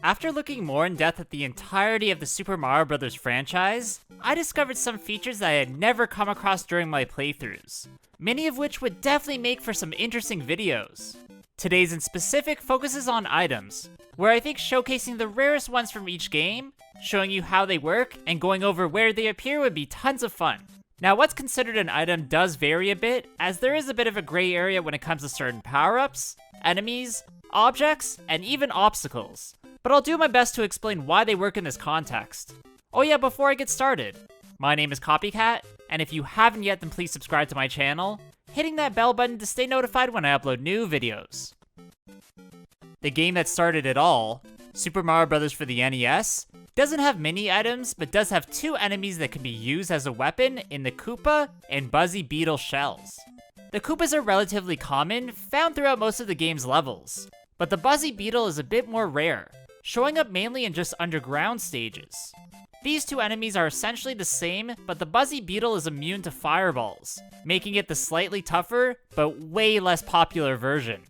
After looking more in depth at the entirety of the Super Mario Bros. Franchise, I discovered some features that I had never come across during my playthroughs, many of which would definitely make for some interesting videos. Today's in specific focuses on items, where I think showcasing the rarest ones from each game, showing you how they work, and going over where they appear would be tons of fun. Now, what's considered an item does vary a bit, as there is a bit of a gray area when it comes to certain power-ups, enemies, objects, and even obstacles. But I'll do my best to explain why they work in this context. Oh yeah, before I get started, my name is Copycat, and if you haven't yet, then please subscribe to my channel, hitting that bell button to stay notified when I upload new videos. The game that started it all, Super Mario Bros. For the NES, doesn't have mini items, but does have two enemies that can be used as a weapon in the Koopa and Buzzy Beetle shells. The Koopas are relatively common, found throughout most of the game's levels, but the Buzzy Beetle is a bit more rare, showing up mainly in just underground stages. These two enemies are essentially the same, but the Buzzy Beetle is immune to fireballs, making it the slightly tougher, but way less popular version.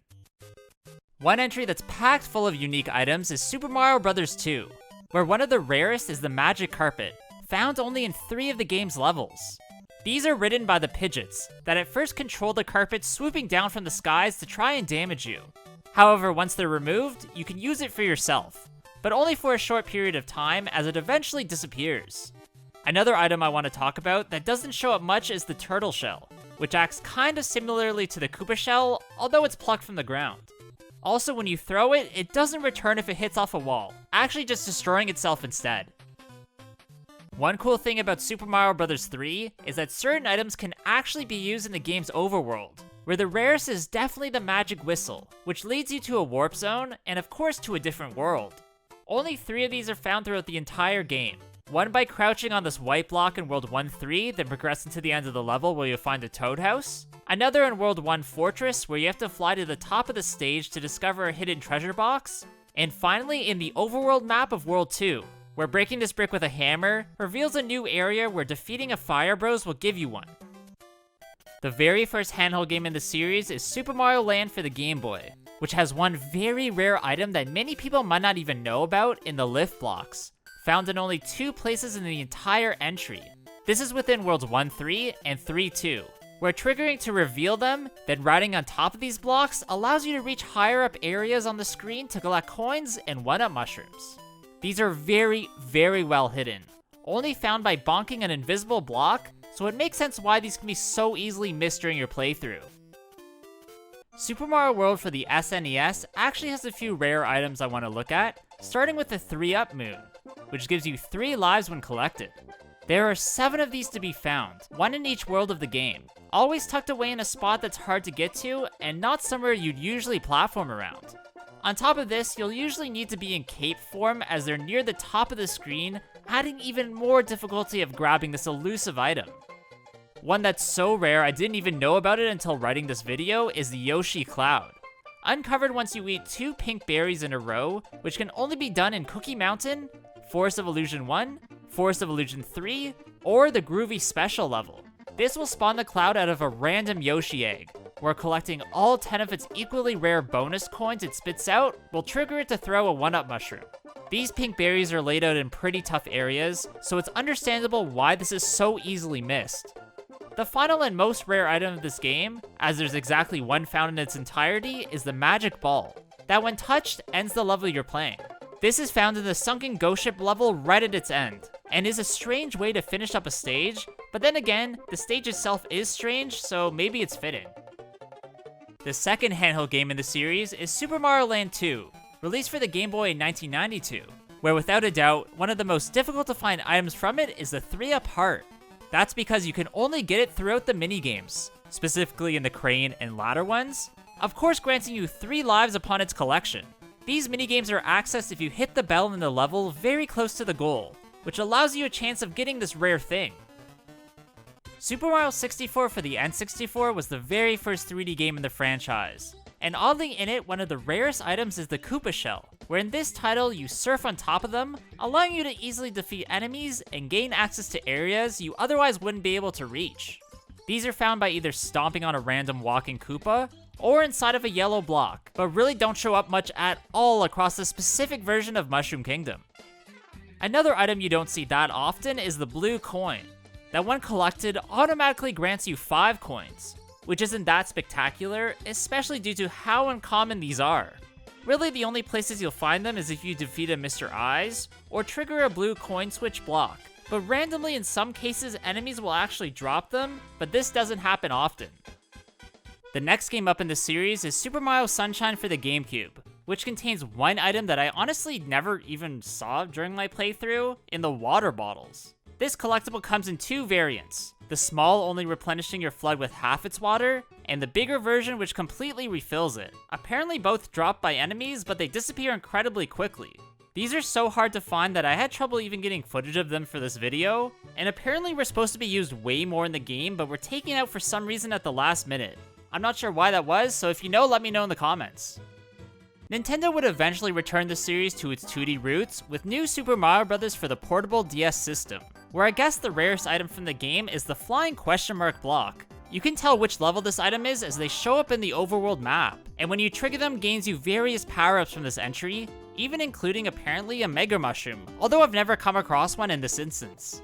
One entry that's packed full of unique items is Super Mario Bros. 2, where one of the rarest is the Magic Carpet, found only in 3 of the game's levels. These are ridden by the Pidgeots, that at first control the carpet swooping down from the skies to try and damage you. However, once they're removed, you can use it for yourself, but only for a short period of time as it eventually disappears. Another item I want to talk about that doesn't show up much is the Turtle Shell, which acts kind of similarly to the Koopa Shell, although it's plucked from the ground. Also, when you throw it, it doesn't return if it hits off a wall, actually just destroying itself instead. One cool thing about Super Mario Bros. 3 is that certain items can actually be used in the game's overworld, where the rarest is definitely the Magic Whistle, which leads you to a warp zone, and of course to a different world. Only 3 of these are found throughout the entire game. One by crouching on this white block in World 1-3, then progressing to the end of the level where you'll find a Toad House. Another in World 1 Fortress, where you have to fly to the top of the stage to discover a hidden treasure box. And finally in the overworld map of World 2, where breaking this brick with a hammer reveals a new area where defeating a Fire Bros will give you one. The very first handheld game in the series is Super Mario Land for the Game Boy, which has one very rare item that many people might not even know about in the lift blocks, found in only 2 places in the entire entry. This is within Worlds 1-3 and 3-2, where triggering to reveal them, then riding on top of these blocks allows you to reach higher up areas on the screen to collect coins and 1-up mushrooms. These are very, very well hidden, only found by bonking an invisible block, so it makes sense why these can be so easily missed during your playthrough. Super Mario World for the SNES actually has a few rare items I want to look at, starting with the 3-up moon, which gives you 3 lives when collected. There are 7 of these to be found, 1 in each world of the game, always tucked away in a spot that's hard to get to and not somewhere you'd usually platform around. On top of this, you'll usually need to be in cape form as they're near the top of the screen, adding even more difficulty of grabbing this elusive item. One that's so rare I didn't even know about it until writing this video is the Yoshi Cloud. Uncovered once you eat 2 pink berries in a row, which can only be done in Cookie Mountain, Forest of Illusion 1, Forest of Illusion 3, or the Groovy Special level. This will spawn the cloud out of a random Yoshi egg, where collecting all 10 of its equally rare bonus coins it spits out will trigger it to throw a 1-up mushroom. These pink berries are laid out in pretty tough areas, so it's understandable why this is so easily missed. The final and most rare item of this game, as there's exactly 1 found in its entirety, is the Magic Ball, that when touched ends the level you're playing. This is found in the Sunken Ghost Ship level right at its end, and is a strange way to finish up a stage, but then again, the stage itself is strange, so maybe it's fitting. The second handheld game in the series is Super Mario Land 2, released for the Game Boy in 1992, where without a doubt, one of the most difficult to find items from it is the 3-up heart. That's because you can only get it throughout the minigames, specifically in the crane and ladder ones, of course granting you 3 lives upon its collection. These minigames are accessed if you hit the bell in the level very close to the goal, which allows you a chance of getting this rare thing. Super Mario 64 for the N64 was the very first 3D game in the franchise, and oddly in it, one of the rarest items is the Koopa Shell, where in this title you surf on top of them, allowing you to easily defeat enemies and gain access to areas you otherwise wouldn't be able to reach. These are found by either stomping on a random walking Koopa, or inside of a yellow block, but really don't show up much at all across a specific version of Mushroom Kingdom. Another item you don't see that often is the blue coin, that when collected automatically grants you 5 coins, which isn't that spectacular, especially due to how uncommon these are. Really, the only places you'll find them is if you defeat a Mr. Eyes, or trigger a blue coin switch block, but randomly in some cases enemies will actually drop them, but this doesn't happen often. The next game up in the series is Super Mario Sunshine for the GameCube, which contains one item that I honestly never even saw during my playthrough, in the water bottles. This collectible comes in 2 variants, the small only replenishing your flood with half its water, and the bigger version which completely refills it. Apparently both drop by enemies, but they disappear incredibly quickly. These are so hard to find that I had trouble even getting footage of them for this video, and apparently were supposed to be used way more in the game, but were taken out for some reason at the last minute. I'm not sure why that was, so if you know, let me know in the comments. Nintendo would eventually return the series to its 2D roots with New Super Mario Bros. For the portable DS system, where I guess the rarest item from the game is the flying question mark block. You can tell which level this item is as they show up in the overworld map, and when you trigger them gains you various power-ups from this entry, even including apparently a Mega Mushroom, although I've never come across one in this instance.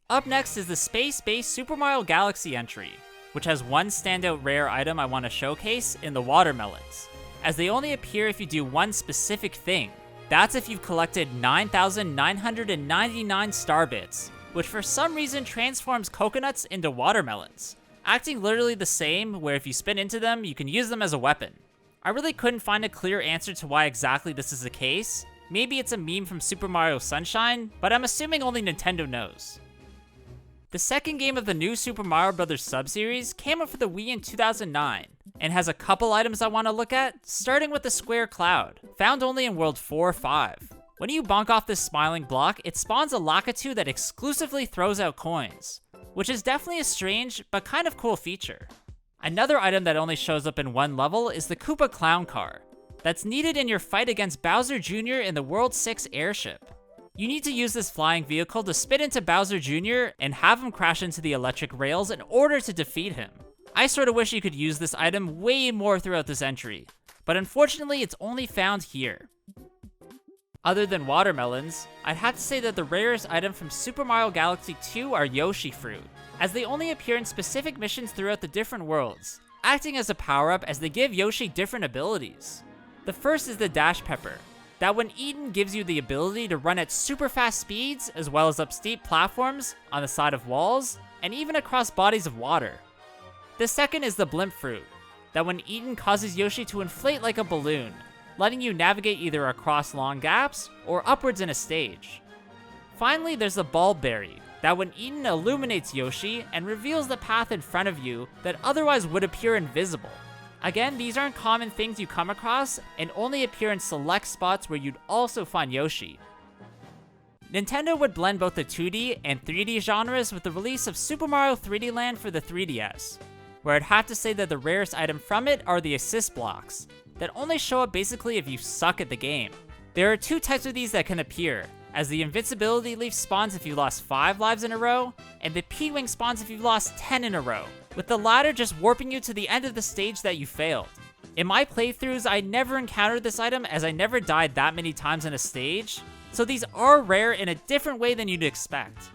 Up next is the space-based Super Mario Galaxy entry, which has one standout rare item I want to showcase in the watermelons, as they only appear if you do one specific thing. That's if you've collected 9,999 star bits, which for some reason transforms coconuts into watermelons, acting literally the same where if you spin into them, you can use them as a weapon. I really couldn't find a clear answer to why exactly this is the case. Maybe it's a meme from Super Mario Sunshine, but I'm assuming only Nintendo knows. The second game of the new Super Mario Bros. Sub-series came out for the Wii in 2009, and has a couple items I want to look at, starting with the Square Cloud, found only in World 4 or 5. When you bonk off this smiling block, it spawns a Lakitu that exclusively throws out coins, which is definitely a strange but kind of cool feature. Another item that only shows up in one level is the Koopa Clown Car, that's needed in your fight against Bowser Jr. in the World 6 airship. You need to use this flying vehicle to spin into Bowser Jr. and have him crash into the electric rails in order to defeat him. I sorta wish you could use this item way more throughout this entry, but unfortunately it's only found here. Other than watermelons, I'd have to say that the rarest item from Super Mario Galaxy 2 are Yoshi Fruit, as they only appear in specific missions throughout the different worlds, acting as a power-up as they give Yoshi different abilities. The first is the Dash Pepper, that when eaten gives you the ability to run at super fast speeds, as well as up steep platforms, on the side of walls, and even across bodies of water. The second is the Blimp Fruit, that when eaten causes Yoshi to inflate like a balloon, letting you navigate either across long gaps, or upwards in a stage. Finally, there's the Bulb Berry, that when eaten illuminates Yoshi and reveals the path in front of you that otherwise would appear invisible. Again, these aren't common things you come across, and only appear in select spots where you'd also find Yoshi. Nintendo would blend both the 2D and 3D genres with the release of Super Mario 3D Land for the 3DS, where I'd have to say that the rarest item from it are the assist blocks, that only show up basically if you suck at the game. There are 2 types of these that can appear, as the Invincibility Leaf spawns if you lost 5 lives in a row, and the P-Wing spawns if you've lost 10 in a row, with the latter just warping you to the end of the stage that you failed. In my playthroughs, I never encountered this item as I never died that many times in a stage, so these are rare in a different way than you'd expect.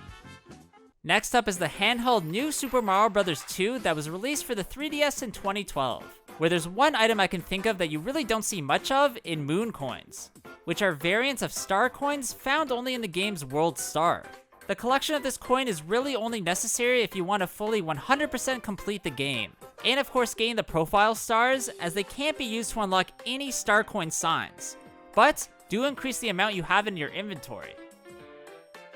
Next up is the handheld new Super Mario Bros. 2 that was released for the 3DS in 2012, where there's one item I can think of that you really don't see much of in Moon Coins, which are variants of star coins found only in the game's World Star. The collection of this coin is really only necessary if you want to fully 100% complete the game, and of course gain the profile stars, as they can't be used to unlock any star coin signs, but do increase the amount you have in your inventory.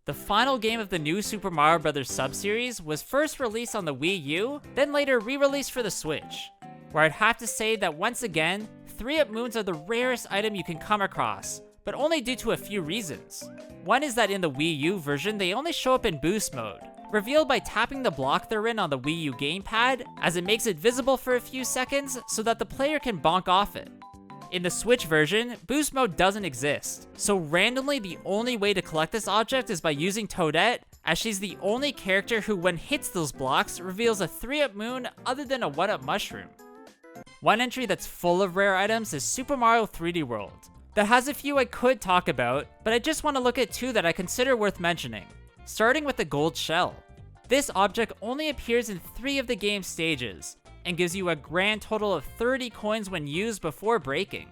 The final game of the new Super Mario Bros. Sub-series was first released on the Wii U, then later re-released for the Switch, where I'd have to say that once again, 3-up moons are the rarest item you can come across, but only due to a few reasons. One is that in the Wii U version, they only show up in boost mode, revealed by tapping the block they're in on the Wii U gamepad, as it makes it visible for a few seconds so that the player can bonk off it. In the Switch version, boost mode doesn't exist, so randomly the only way to collect this object is by using Toadette, as she's the only character who when hits those blocks reveals a 3-up moon other than a 1-up mushroom. One entry that's full of rare items is Super Mario 3D World. That has a few I could talk about, but I just want to look at two that I consider worth mentioning. Starting with the gold shell. This object only appears in 3 of the game's stages, and gives you a grand total of 30 coins when used before breaking.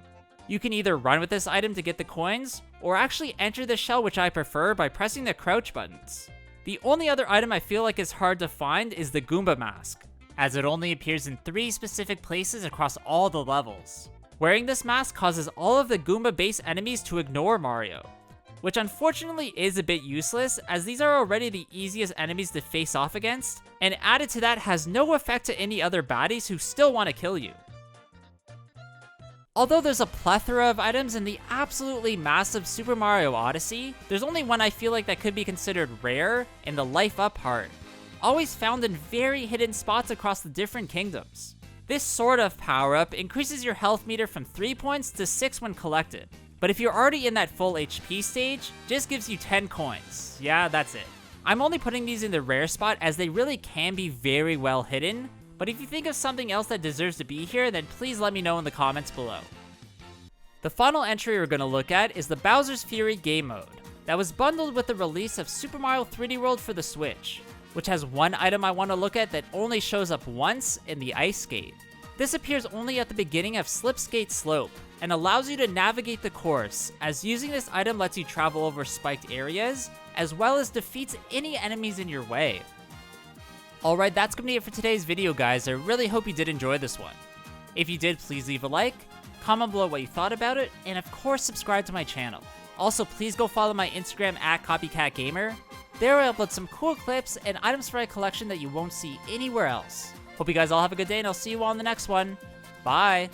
You can either run with this item to get the coins, or actually enter the shell, which I prefer, by pressing the crouch buttons. The only other item I feel like is hard to find is the Goomba mask, as it only appears in 3 specific places across all the levels. Wearing this mask causes all of the Goomba base enemies to ignore Mario, which unfortunately is a bit useless, as these are already the easiest enemies to face off against, and added to that has no effect to any other baddies who still want to kill you. Although there's a plethora of items in the absolutely massive Super Mario Odyssey, there's only one I feel like that could be considered rare, in the Life Up heart, always found in very hidden spots across the different kingdoms. This sort of power-up increases your health meter from 3 points to 6 when collected, but if you're already in that full HP stage, just gives you 10 coins. Yeah, that's it. I'm only putting these in the rare spot as they really can be very well hidden, but if you think of something else that deserves to be here, then please let me know in the comments below. The final entry we're going to look at is the Bowser's Fury game mode, that was bundled with the release of Super Mario 3D World for the Switch, which has one item I want to look at that only shows up once in the Ice Skate. This appears only at the beginning of Slipskate Slope, and allows you to navigate the course, as using this item lets you travel over spiked areas, as well as defeats any enemies in your way. Alright, that's gonna be it for today's video, guys. I really hope you did enjoy this one. If you did, please leave a like, comment below what you thought about it, and of course subscribe to my channel. Also, please go follow my Instagram at CopyCatGamer. There I upload some cool clips and items for my collection that you won't see anywhere else. Hope you guys all have a good day, and I'll see you all in the next one. Bye!